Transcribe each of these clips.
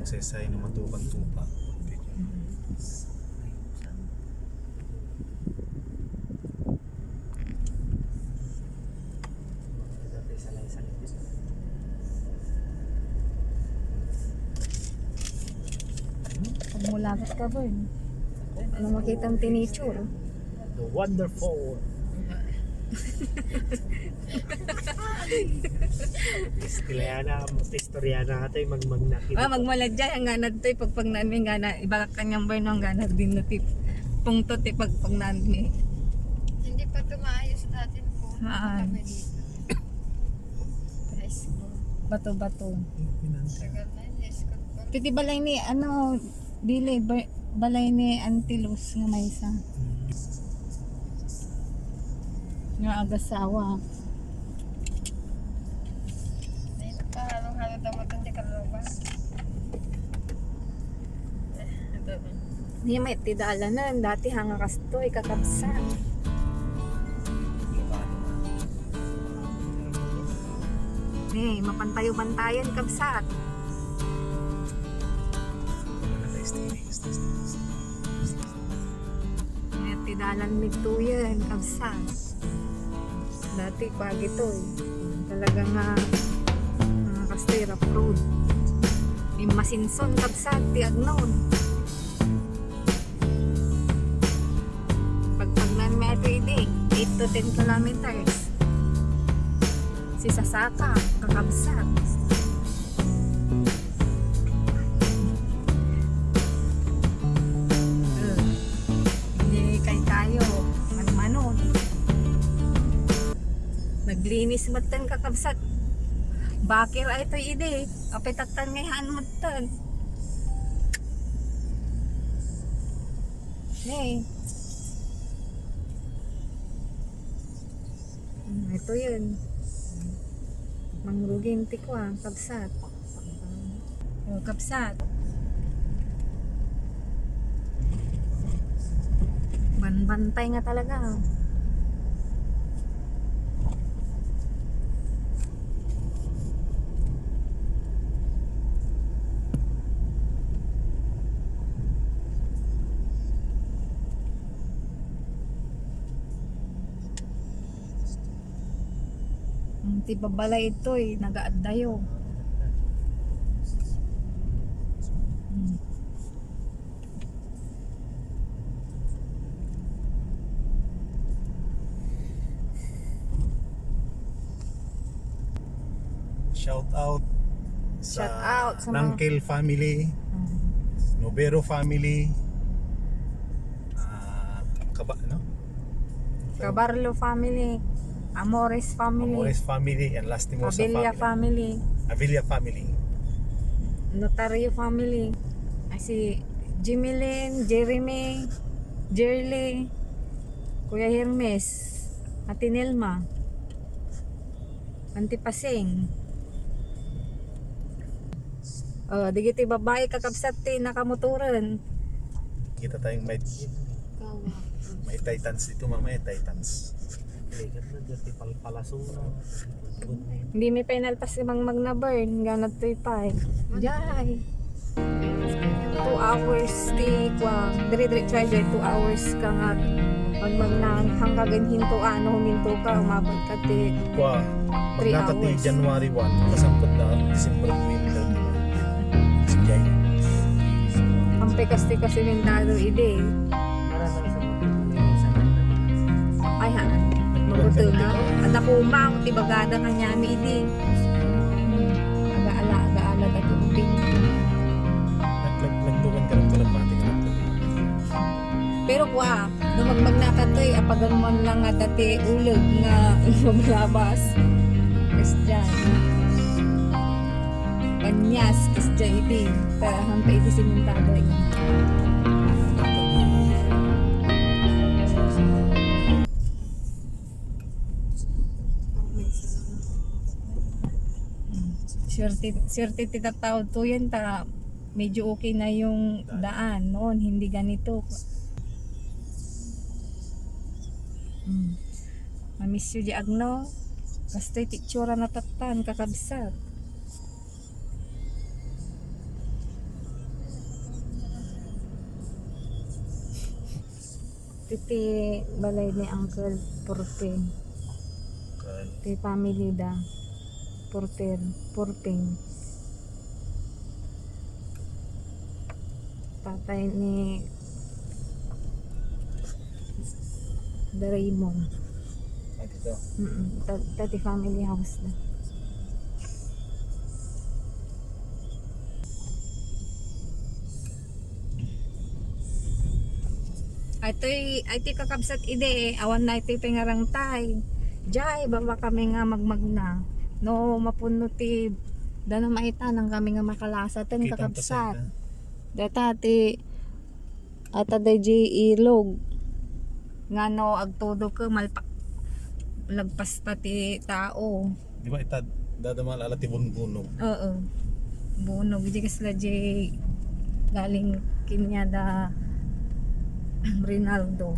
saysay na matukan tupa. Pag mulagat ka ba yun? Ano makita ang tiniture? The wonderful. Istorya natin magmagnakit. Magmaladya ang ganad to pag namin gana iba kanyang burn ang ganad din na tip pungto tip pag namin. Hindi pa tumaayos natin po. Haan. Kami dito. High school. Bato-bato. Tagal na yun, high school pa. Piti balay ni ano dili balay ni Antilus nga may isa. Nga agasawa. Dito pa, halong-halo daw matindi ka ba? Ito ba? Hindi may tidala na dati hanga kastoy kakabsan. Mapantayo-bantayan kabsat. May tidalan migtuyan kabsat. Dati pag ito talaga nga kastoy rough road. May masinson kabsat ti agnon. Pag may ito 8 to 10 kilometers. Si Sasaka, kakabsat. Hindi kayo, manon. Naglinis matan kakabsat. Bakir ay ito ide, apetatan ngayon matan. Ito yun. Mangrugin ko kabsat. Kabsat. Banbantay nga talaga. Ti babalay ito nagaaddayo. Shout out sa Nangkel family, Nobero family, Cabarlo family, Amores family, and Lastimosa Avilla family, Avilla family, Notario family, si Jimilyn, Jeremy, Jerly, Kuya Hermes, Ate Nelma, Auntie Pasing. Digiti babae kakabsat nakamotoran. Kita tayong may Titans dito mamaya, Titans. Hindi may penal pa si Mang Magna-burn. Ganat to'y pa. Jai. 2 hours ti kwa. Dire-dire charger 2 hours ka nga. Magmagnang hanggang hinto huminto ka. Umabot ka ti Kwa, 3 magkakati hours. January 1, kasampot na December 20. Sige. Ampe kasi mentado ide. Ay ha. Mabuto na. At ako umang ti bagada kanya mi ide. Aga-ala ka tubig. Nagtukan ka ng kalapati ka natin. Pero kwa, lumagmag na ka to'y apagan mo lang nga dati ulag nga maglabas. Kasi dyan. Kanyas, kasi dyan iti. Hampa iti simentado eh. Swerte titatawad to yan medyo okay na yung daan noon, hindi ganito. Mamiss yun di agno. Kastoy titsura na tatan kakabsat. Titi balay ni Uncle Purping. Ti family da. Purping. Tatay ni Raymond. Ay, dito. Tati family house na. Ay ti kakabsat ide awan na iti pingarang tay. Jay baba kami nga magmagna. No mapuno ti dano maita nang kami nga makalasa ten Kitang kakabsat. tasay Data ti ata day ilog. Ngano agtudo ko malpa lagpas pa ti tao. Di ba ita dadamal ala ti bunbunog. Oo. Bunog di kasla jay galing kinyada Ronaldo.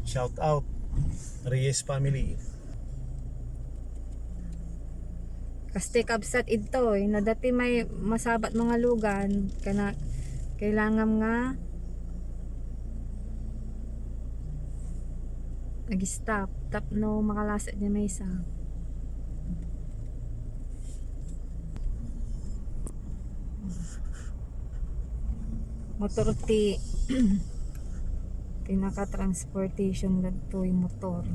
Shout out Reyes family. Kaste kabsat ito na dati may masabat mga lugan kana kailangan nga nag-stop tapno makalasat niya may isa. Motor ti pinaka-transportation dito yung motor.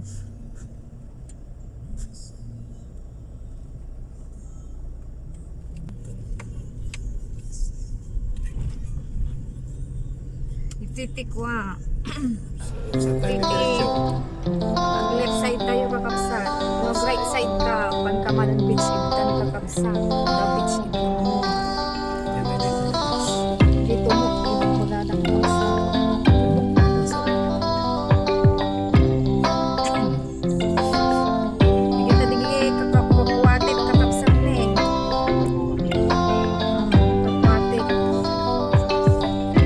Ititikwa. Sa tayo diretso. Pag left side tayo kakabsat. Pag right side ka, Pangkamalan Beach, Ibtan kakabsat. The beach ito. Yan ay dito. Dito mo, ibang magadak mo sa hindi kita digi kakapuatit kakabsat na eh. Kapuatit.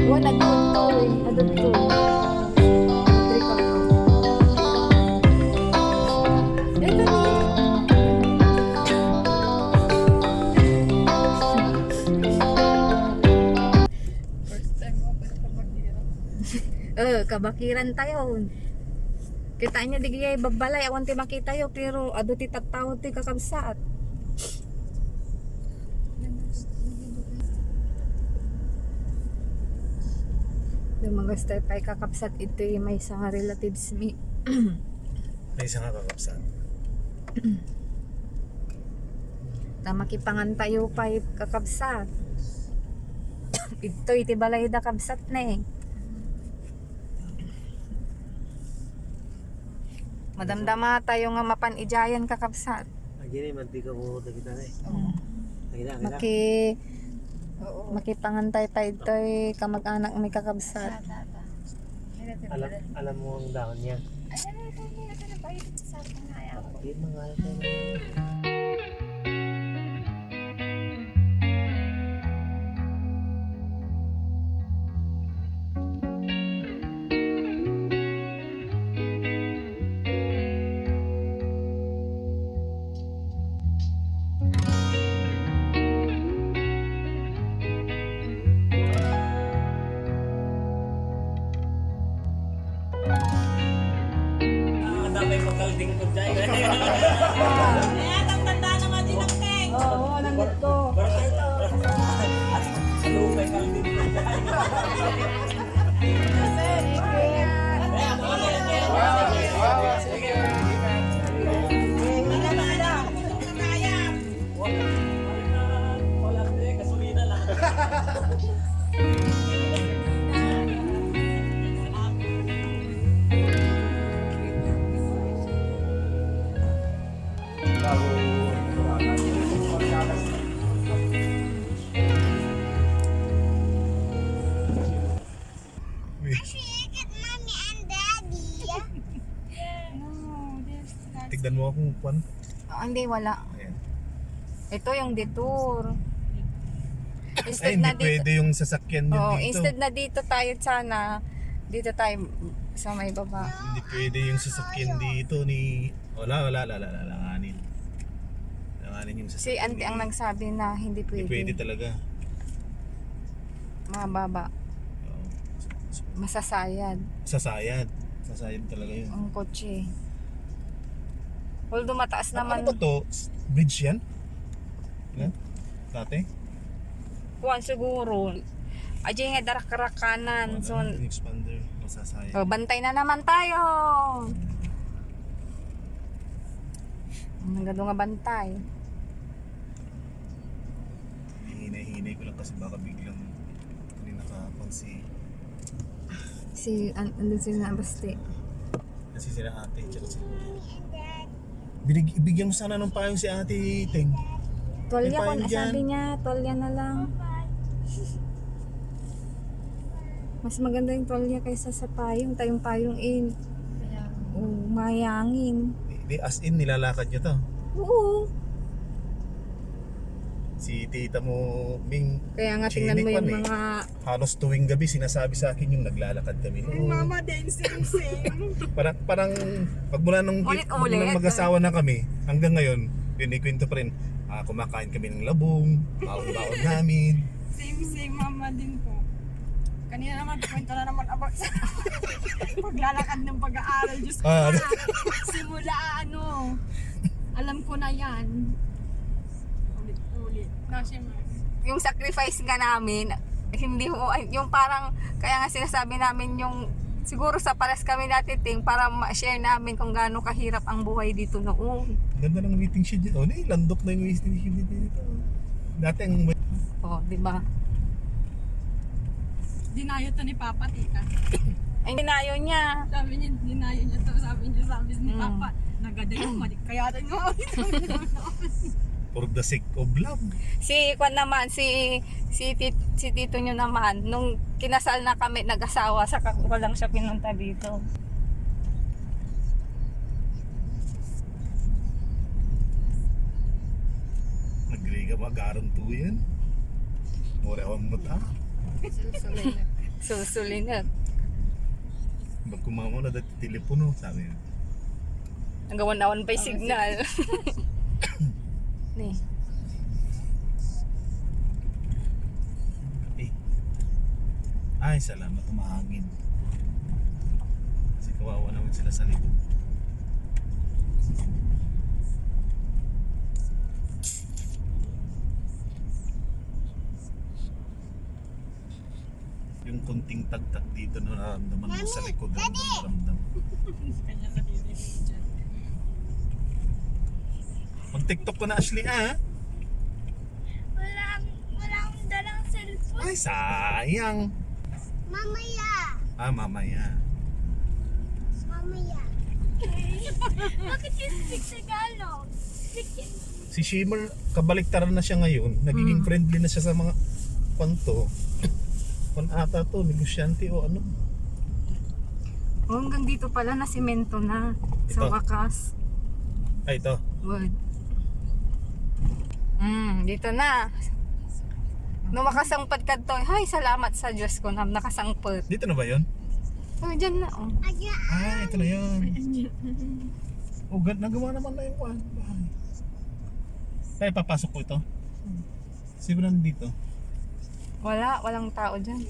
Wala doon to eh. Adon to. Madri ka pa. Eh, kani. First time mo pa sa Baguio. Kabakiran tayo. Kita niya di gayay babalay awan ti makita yo pero ado ti tattaw ti kakabsat. Yung mga step ay kakabsat ito yung may isang relatives mi. May isang kakapsan. Tamakipangan tayo pa kakabsat. Ito iti balay da kabsat na eh. Madamdama tayo nga mapanijayan kakabsat. Agini manti ka mo kita na eh. Kita. Makipangantay tayo ito'y kamag-anak may kakabsat. Alam mo ang dahon niya. Ay, ito na ba? Ito sa akin nga yan. Hindi mga damay magkalding ko dyan. Oo, nandito ko. Lumay kalding ko dyan. Walang gasolina lang. Tignan mo akong kwan. Hindi, wala. Ayan. Ito yung detour. Ay, Instead hindi na dito, pwede yung sasakyan nyo dito. instead na dito tayo sana, dito tayo sa may baba. Hindi pwede yung sasakyan dito ni... Wala. Langanin. Langanin yung Si sasakyan. auntie ang nagsabi na hindi Hindi pwede. pwede talaga. Mababa. Oo. Masasayad. Sasayad. Sasayad talaga yun. Ang kotse. Although mataas naman. Ano ba to? Bridge yan? Yan? Dati? Kuwan siguro. Ajay nga darak-karakanan. So, Expander. Masasayad. bantay na naman tayo. Nagado nga bantay. Hinay-hinay ko lang kasi baka biglang hindi nakapang Andun si Nabasti. kasi sila ate tsaka si bigyan mo sana ng payong si ate Teng. Tolya May ko payong na dyan. sabi niya. Tolya na lang. Mas maganda yung tolya kaysa sa payong. Tayong payong in. Kaya, Mayangin. Di as in nilalakad nyo to. Oo. Si tita mo Ming Kaya nga tingnan mo Chinik yung pan eh. mga... halos tuwing gabi sinasabi sa akin yung naglalakad kami noon. Mama din, same. Parang pag mula nung Ulit-ulit. mag-asawa na kami hanggang ngayon, kwento pa rin. Kumakain kami ng labong, baon-baon namin. Same, mama din po. Kanina naman, kwento na naman about sa paglalakad ng pag-aaral. Diyos ko Ah, na. Simula alam ko na yan. Ulit-ulit. Kasi, Yung sacrifice nga namin, hindi mo, yung parang, kaya nga sinasabi namin yung, siguro sa pares kami natiting para ma-share namin kung gaano kahirap ang buhay dito noon. Ganda ng waiting shed dito. Landok na yung waiting shed dito. Dati ang Oh, di ba? dinayo to ni Papa, tita. Ay, dinayo niya. Sabi niya, dinayo niya to. Sabi ni Papa, nagadayo, kaya rin nga. for the sake of love. Si Kwan naman, si tito nyo naman, nung kinasal na kami, nag-asawa, saka ko lang siya pinunta dito. Nagriga magaron to yan. More awang mata. Susulinat. Pag kumama na dati telepono, sabi niya. Nagawan-awan pa yung signal. Ni. Eh. Ay, salamat umahangin. Kasi kawawa naman sila sa likod. Yung kunting tagtag dito na nararamdaman mo sa likod, ramdam. Kanya naririnig dyan. Mag-tiktok ko na, Ashley, ah. Walang dalang cellphone. Ay, sayang. Mamaya. Mamaya. Mamaya. Bakit you speak Tagalog? Si Shimmer, kabaliktaran na siya ngayon. Nagiging friendly na siya sa mga kwanto. Kung ata to, negosyante o ano. Oh, hanggang dito pala na simento na. Sa Ito. wakas. Ay, ito. Wood. Dito na. Nung makasangpad ka to, hay, salamat sa Diyos ko na nakasangpad. Dito na ba yun? Oh, dyan na, oh. Ah, ito na yun. Oh, nagawa naman na yung bahay. Ay, papasok ko ito. Siguro nandito. Walang tao dyan.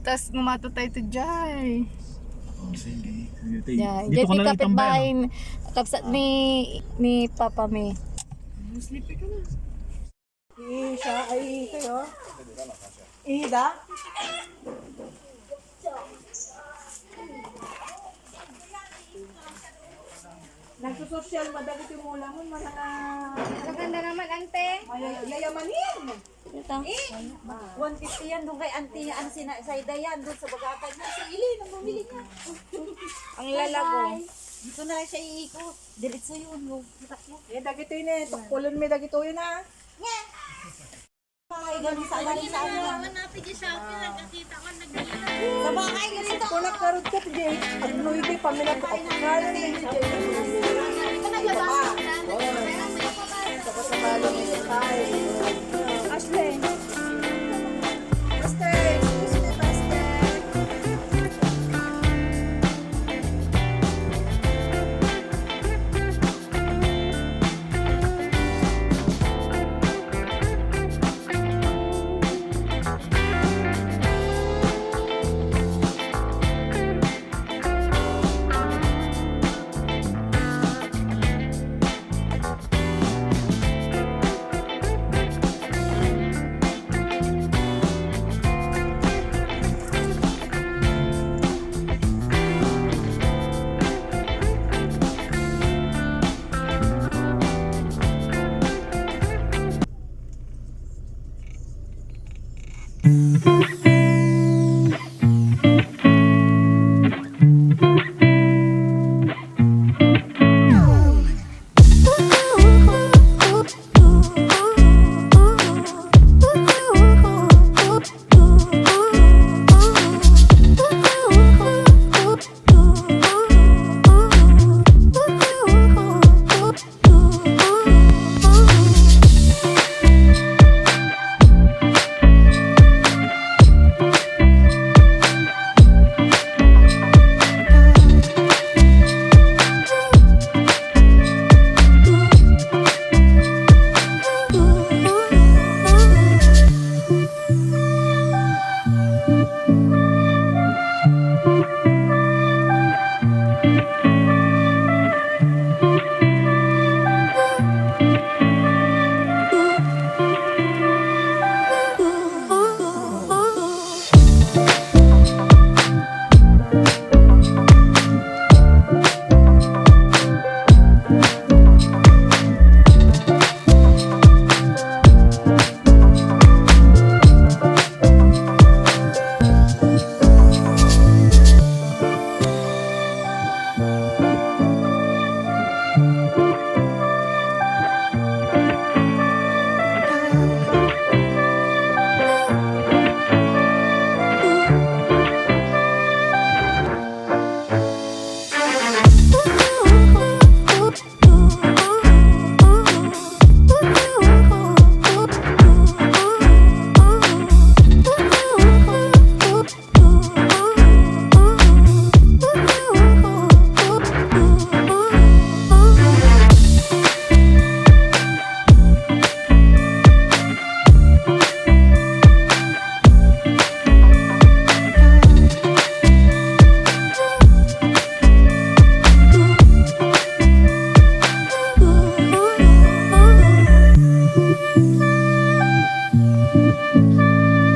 Tapos gumato tayo to Jai. Oh, sige. Jai. Dito ka na lang kapit itambay, bahay ano? kapsat ni Papa May. Sleepy ka na. Siya ay kayo. Ida? Nagsusosyal, madagit yung mula mo, mga Maganda naman, ante. yayamanin. Ito. 150 yan, doon kay auntie, ano sinasayda yan, doon sa bagatan niya. Si Ili, nang bumili niya. Ang lalago. Dito na lang siya iikot. Diretso yun, yung takbo. Eh, dagito yun eh. Tukpulon may dagito yun ah. Ay, ganun sa galing sa ano. Natin yung Shopee, nagkakita ko nag-ilan. Sa bahay, ganito. Kunak karot ka, Jay. Ang nuwi pamilang ko. Kaya ni Jay. Iba pa. Tapos sa balong isa tayo. Ashley. Bye.